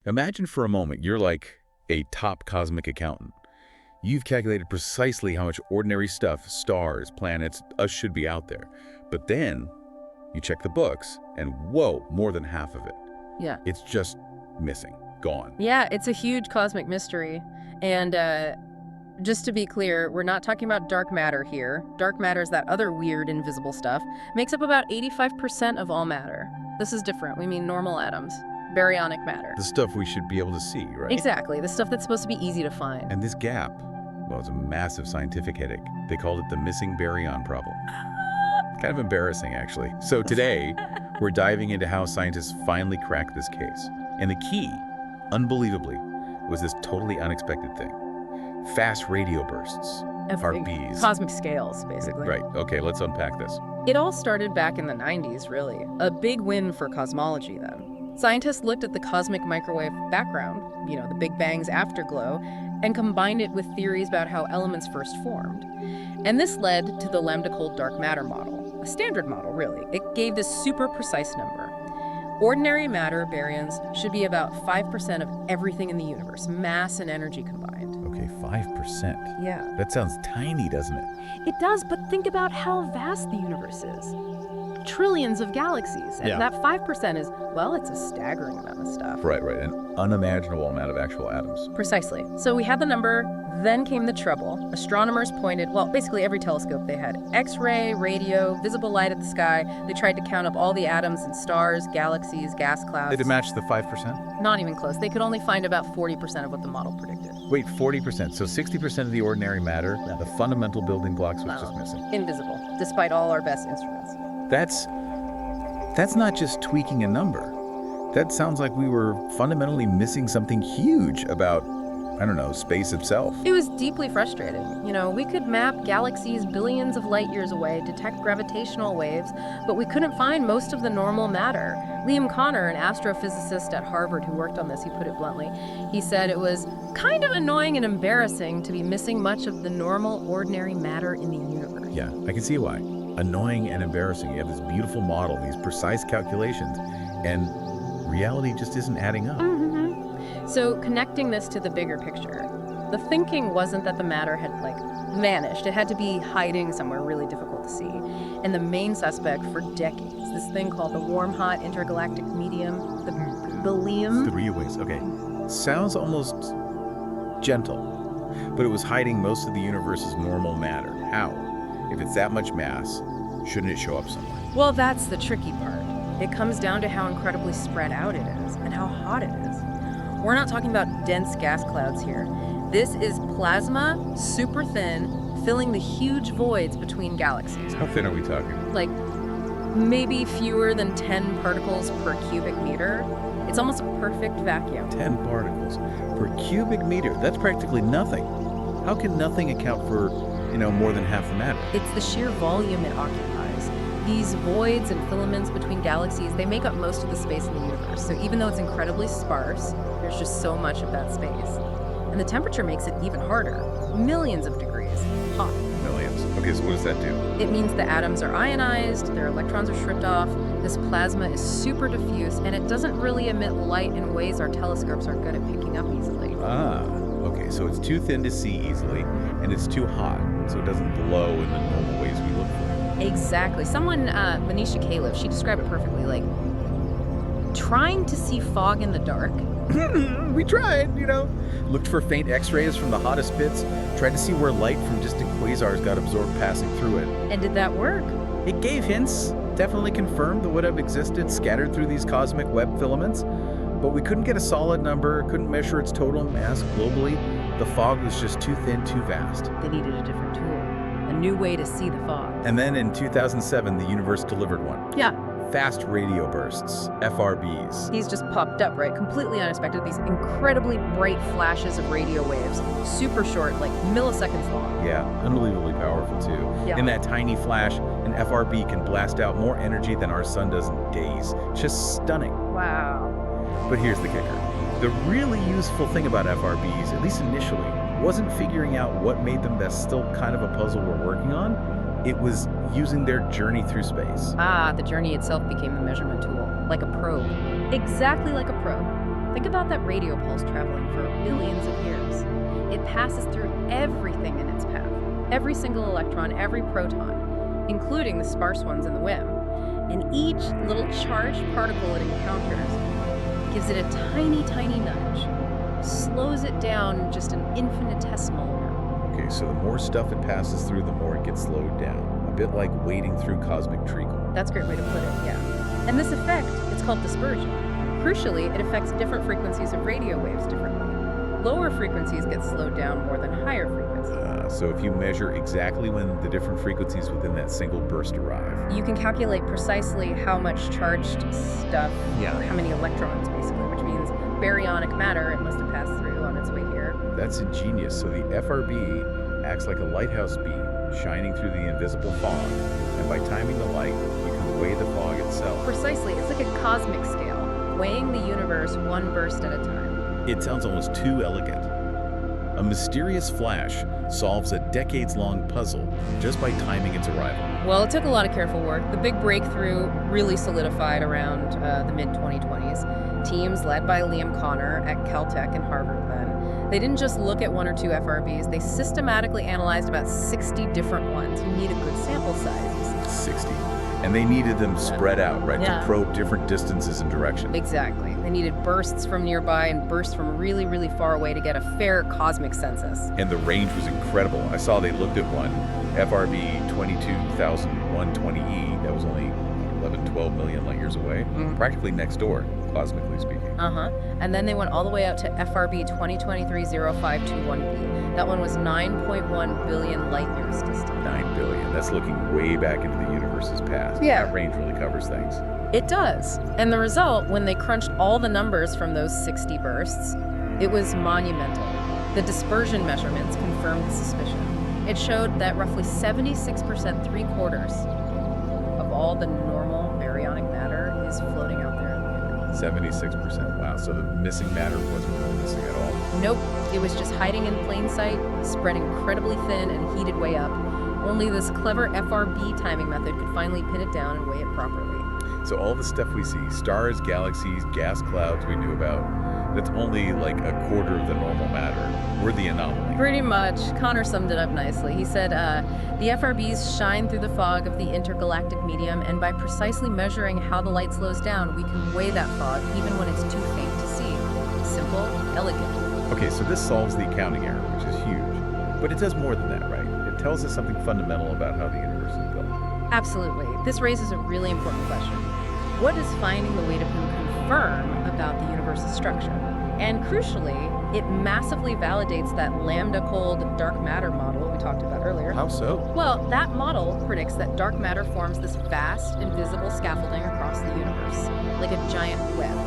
Imagine for a moment you're like a top cosmic accountant. You've calculated precisely how much ordinary stuff, stars, planets, us should be out there. But then you check the books and whoa, more than half of it. Yeah. It's just missing, gone. Yeah, it's a huge cosmic mystery. And just to be clear, we're not talking about dark matter here. Dark matter is that other weird invisible stuff. Makes up about 85% of all matter. This is different. We mean normal atoms. Baryonic matter. The stuff we should be able to see, right? Exactly, the stuff that's supposed to be easy to find. And this gap, well, it's a massive scientific headache. They called it the missing baryon problem. Kind of embarrassing, actually. So today, we're diving into how scientists finally cracked this case. And the key, unbelievably, was this totally unexpected thing. Fast radio bursts, FRBs. Cosmic scales, basically. Right, okay, let's unpack this. It all started back in the 90s, really. A big win for cosmology then. Scientists looked at the cosmic microwave background, the Big Bang's afterglow, and combined it with theories about how elements first formed. And this led to the Lambda dark matter model, a standard model, really. It gave this super precise number. Ordinary matter, baryons, should be about 5% of everything in the universe, mass and energy combined. Okay, 5%. Yeah. That sounds tiny, doesn't it? It does, but think about how vast the universe is. Trillions of galaxies. And that 5% is, well, it's a staggering amount of stuff. Right, an unimaginable amount of actual atoms. Precisely. So we had the number, then came the trouble. Astronomers pointed, basically every telescope they had. X-ray, radio, visible light at the sky. They tried to count up all the atoms in stars, galaxies, gas clouds. Did it match the 5%? Not even close. They could only find about 40% of what the model predicted. Wait, 40%. So 60% of the ordinary matter, the fundamental building blocks was just missing. Invisible, despite all our best instruments. That's not just tweaking a number. That sounds like we were fundamentally missing something huge about, space itself. It was deeply frustrating. We could map galaxies billions of light years away, detect gravitational waves, but we couldn't find most of the normal matter. Liam Connor, an astrophysicist at Harvard who worked on this, he put it bluntly. He said it was kind of annoying and embarrassing to be missing much of the normal, ordinary matter in the universe. Yeah, I can see why. Annoying and embarrassing. You have this beautiful model, these precise calculations, and reality just isn't adding up. Mm-hmm. So connecting this to the bigger picture, the thinking wasn't that the matter had vanished. It had to be hiding somewhere really difficult to see. And the main suspect for decades, this thing called the warm-hot intergalactic medium, the LIAM. The Real okay. Sounds almost gentle, but it was hiding most of the universe's normal matter. How? If it's that much mass, shouldn't it show up somewhere? Well, that's the tricky part. It comes down to how incredibly spread out it is and how hot it is. We're not talking about dense gas clouds here. This is plasma, super thin, filling the huge voids between galaxies. How thin are we talking? Like maybe fewer than 10 particles per cubic meter. It's almost a perfect vacuum. 10 particles per cubic meter. That's practically nothing. How can nothing account for more than half the matter? It's the sheer volume it occupies. These voids and filaments between galaxies, they make up most of the space in the universe. So even though it's incredibly sparse, there's just so much of that space. And the temperature makes it even harder. Millions of degrees hot. Millions. Okay, so what does that do? It means the atoms are ionized, their electrons are stripped off, this plasma is super diffuse, and it doesn't really emit light in ways our telescopes are good at picking up easily. Okay, so it's too thin to see easily, and it's too hot, so it doesn't glow in the normal ways we look for. Exactly. Someone, Manisha Caleb, she described it perfectly, like trying to see fog in the dark. We tried, Looked for faint X-rays from the hottest bits, tried to see where light from distant quasars got absorbed passing through it. And did that work? It gave hints, definitely confirmed that would have existed scattered through these cosmic Webb filaments, but we couldn't get a solid number, couldn't measure its total mass globally. The fog was just too thin, too vast. They needed a different tool, a new way to see the fog. And then in 2007, the universe delivered one. Yeah. Fast radio bursts, FRBs. These just popped up, right? Completely unexpected. These incredibly bright flashes of radio waves, super short, like milliseconds long. Yeah, unbelievably powerful too. Yeah. In that tiny flash, an FRB can blast out more energy than our sun does in days. It's just stunning. Wow. But here's the kicker. The really useful thing about FRBs, at least initially, wasn't figuring out what made them. That's still kind of a puzzle we're working on. It was using their journey through space. The journey itself became the measurement tool, like a probe. Exactly like a probe. Think about that radio pulse traveling for billions of years. It passes through everything in its path, every single electron, every proton, including the sparse ones in the WIM. And each little charged particle it encounters gives it a tiny, tiny nudge, slows it down just an infinitesimal amount. Okay, so the more stuff it passes through, the more it gets slowed down. A bit like wading through cosmic treacle. That's a great way to put it, yeah. And this effect, it's called dispersion. Crucially, it affects different frequencies of radio waves differently. Lower frequencies get slowed down more than higher frequencies. So if you measure exactly when the different frequencies within that single burst arrive. You can calculate precisely how much charged stuff, or how many electrons, basically, which means baryonic matter it must have passed through on its way here. That's ingenious. So the FRB acts like a lighthouse beam, shining through the invisible fog, and by timing the light, you can weigh the fog itself. Precisely. It's like a cosmic scale, weighing the universe one burst at a time. It sounds almost too elegant. A mysterious flash solves a decades-long puzzle just by timing its arrival. Well, it took a lot of careful work. The big breakthrough really solidified around the mid-2020s. Teams led by Liam Connor at Caltech and Harvard then, they didn't just look at one or two FRBs, they systematically analyzed about 60 different ones. You need a good sample size. 60. And they needed them spread out, right, to probe different distances and directions. Exactly. They needed bursts from nearby and bursts from really, really far away to get a fair cosmic census. And the range was incredible. I saw they looked at one, FRB 22120E, that was only 12 million light years away, practically next door, cosmically speaking. And then they went all the way out to FRB 2023-0521b. That one was 9.1 billion light years distant. 9 billion. That's looking way back into the universe's past. Yeah. That range really covers things. It does. And the result, when they crunched all the numbers from those 60 bursts, it was monumental. The dispersion measurements confirmed the suspicion. It showed that roughly 76%, 3/4, of all the normal baryonic matter is floating out there in the universe. 76%. Wow. So the missing matter wasn't really missing at all. Nope. It was just hiding in plain sight, spread incredibly thin and heated way up. Only this clever FRB timing method could finally pin it down and weigh it properly. So all the stuff we see, stars, galaxies, gas clouds we knew about, that's only like a quarter of the normal matter. We're the anomaly. Pretty much. Connor summed it up nicely. He said, the FRBs shine through the fog of the intergalactic medium, and by precisely measuring how the light slows down, we can weigh that fog even when it's too faint to see. Simple, elegant. Okay, so this solves the accounting error, which is huge. But it does more than that, right? It tells us something fundamental about how the universe is built. Absolutely. This raises a really important question. What does finding the way to confirm about the universe's structure? And crucially, it massively validates that Lambda cold dark matter model we talked about earlier. How so? Well, that model predicts that dark matter forms this vast, invisible scaffolding across the universe, like a giant web.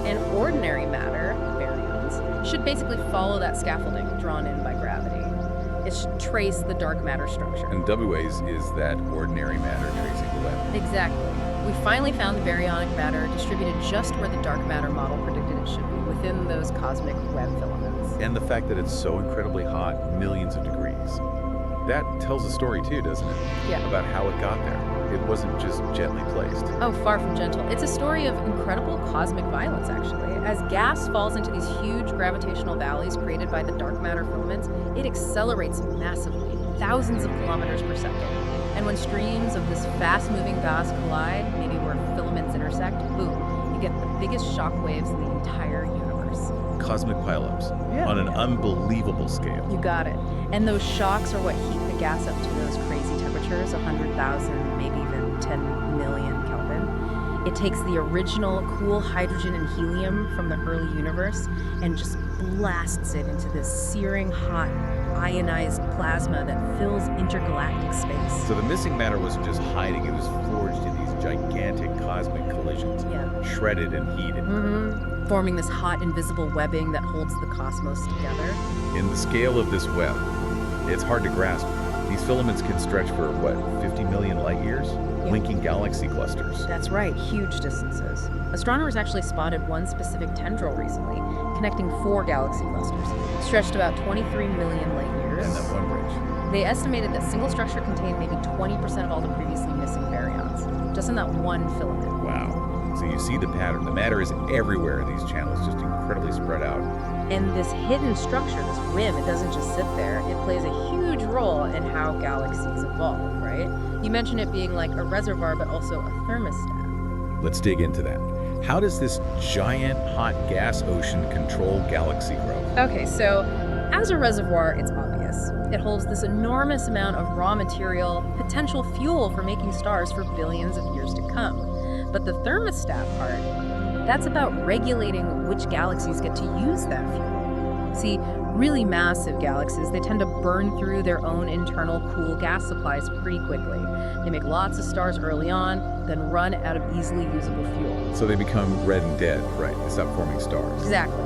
And ordinary matter, baryons, should basically follow that scaffolding drawn in by gravity. It should trace the dark matter structure. And WAs is that ordinary matter tracing the web. Exactly. We finally found the baryonic matter distributed just where the dark matter model predicted it should be, within those cosmic web filaments. And the fact that it's so incredibly hot, millions of degrees. That tells a story too, doesn't it? Yeah. About how it got there. It wasn't just gently placed. Oh, far from gentle. It's a story of incredible cosmic violence, actually. As gas falls into these huge gravitational valleys created by the dark matter filaments, it accelerates massively, thousands of kilometers per second. And when streams of this fast-moving gas collide, maybe where filaments intersect, boom, you get the biggest shock waves in the entire universe. Cosmic pileups on an unbelievable scale. You got it. And those shocks are what heat the gas up to those crazy temperatures, 100,000, maybe even 10 million Kelvin. It takes the original cool hydrogen and helium from the early universe and just blasts it into this searing hot ionized plasma that fills intergalactic space. So the missing matter wasn't just hiding, it was forged in these gigantic cosmic collisions, shredded and heated. Forming this hot invisible webbing that holds the cosmos together. In the scale of this web, it's hard to grasp. These filaments can stretch for, 50 million light years? Linking galaxy clusters. That's right, huge distances. Astronomers actually spotted one specific tendril recently, connecting 4 galaxy clusters, stretched about 23 million light years. And that one bridge. They estimated that single structure contained maybe 20% of all the previously missing baryons, just in that one filament. Wow. So you see the pattern. The matter is everywhere in these channels, just incredibly spread out. And this hidden structure, this rim, it doesn't just sit there. It plays a huge role in how galaxies evolve, right? You mentioned it being like a reservoir, but also a thermostat. Let's dig into that. How does this giant hot gas ocean control galaxy growth? Okay, so as a reservoir, it's obvious. It holds this enormous amount of raw material, potential fuel for making stars for billions of years to come. But the thermostat part, that's about regulating which galaxies get to use that fuel. See, really massive galaxies, they tend to burn through their own internal cool gas supplies pretty quickly. They make lots of stars early on, then run out of easily usable fuel. So they become red and dead, right? They stop forming stars. Exactly.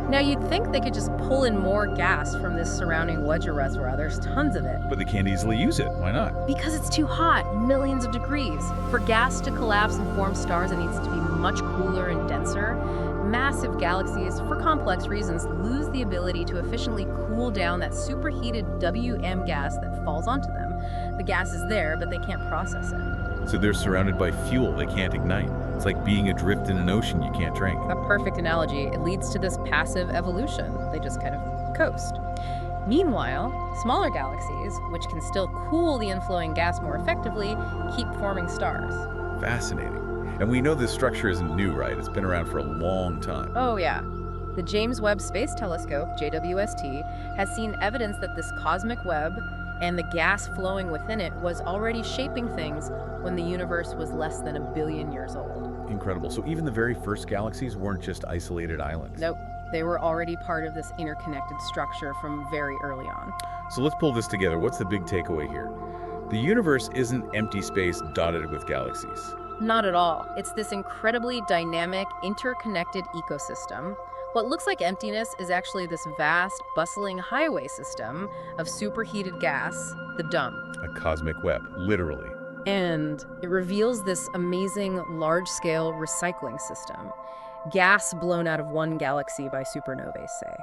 Now, you'd think they could just pull in more gas from this surrounding Wedger reservoir. There's tons of it. But they can't easily use it. Why not? Because it's too hot, millions of degrees. For gas to collapse and form stars, it needs to be much cooler and denser. Massive galaxies, for complex reasons, lose the ability to efficiently cool down that superheated WM gas that falls onto them. The gas is there, but they can't process it. So they're surrounded by fuel they can't ignite. It's like being adrift in an ocean you can't drink. A perfect analogy. It leads to this passive evolution. They just kind of coast. Meanwhile, smaller galaxies, which can still cool the inflowing gas more effectively, keep forming stars. Fascinating. And we know this structure isn't new, right? It's been around for a long time. Oh, yeah. The James Webb Space Telescope, JWST, has seen evidence that this cosmic web and the gas flowing within it was already shaping things when the universe was less than 1 billion years old. Incredible. So even the very first galaxies weren't just isolated islands. Nope. They were already part of this interconnected structure from very early on. So let's pull this together. What's the big takeaway here? The universe isn't empty space dotted with galaxies. Not at all. It's this incredibly dynamic, interconnected ecosystem. What looks like emptiness is actually this vast, bustling highway system of superheated gas, the dome. A cosmic web, literally. And it reveals this amazing, large-scale recycling system. Gas blown out of one galaxy by supernovae, say.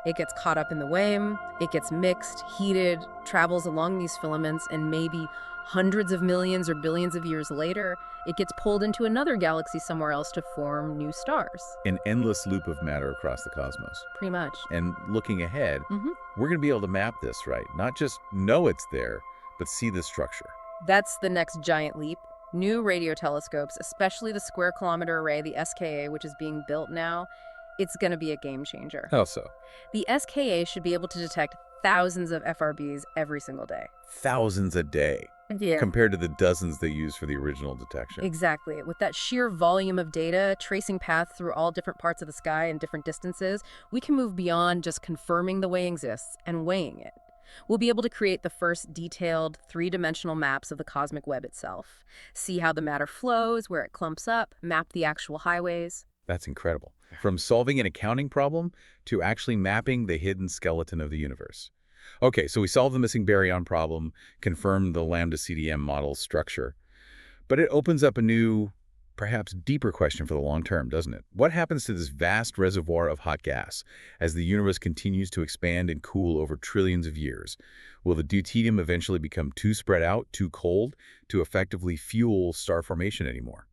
It gets caught up in the wave, it gets mixed, heated, travels along these filaments, and maybe hundreds of millions or billions of years later, it gets pulled into another galaxy somewhere else to form new stars. An endless loop of matter across the cosmos. Pretty much. And looking ahead, we're going to be able to map this, right? Not just know it's there, but see the structure. That's the next giant leap. New radio telescopes, especially the Square Kilometer Array, the SKA, which is being built now, it's going to be a game changer. How so? The SKA should be able to detect thousands of FRBs every single day. Thousands a day. Yeah. Compared to the dozens they used for the original detection. Exactly. With that sheer volume of data, tracing paths through all different parts of the sky and different distances, we can move beyond just confirming the way exists and weighing it. We'll be able to create the first detailed, three-dimensional maps of the cosmic web itself, see how the matter flows, where it clumps up, map the actual highways. That's incredible. From solving an accounting problem to actually mapping the hidden skeleton of the universe. Okay, so we solved the missing baryon problem, confirmed the Lambda CDM model structure, but it opens up a new, perhaps deeper question for the long term, doesn't it? What happens to this vast reservoir of hot gas as the universe continues to expand and cool over trillions of years? Will the deuterium eventually become too spread out, too cold, to effectively fuel star formation anymore?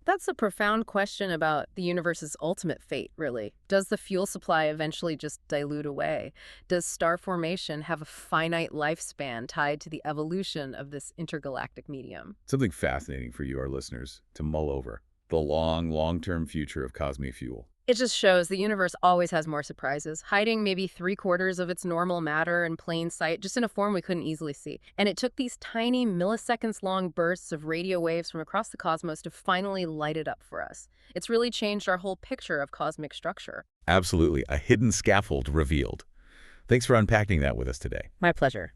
That's a profound question about the universe's ultimate fate, really. Does the fuel supply eventually just dilute away? Does star formation have a finite lifespan tied to the evolution of this intergalactic medium? Something fascinating for you, our listeners, to mull over. The long-term future of cosmic fuel. It just shows the universe always has more surprises, hiding maybe 3/4 of its normal matter in plain sight, just in a form we couldn't easily see. And it took these tiny milliseconds-long bursts of radio waves from across the cosmos to finally light it up for us. It's really changed our whole picture of cosmic structure. Absolutely, a hidden scaffold revealed. Thanks for unpacking that with us today. My pleasure.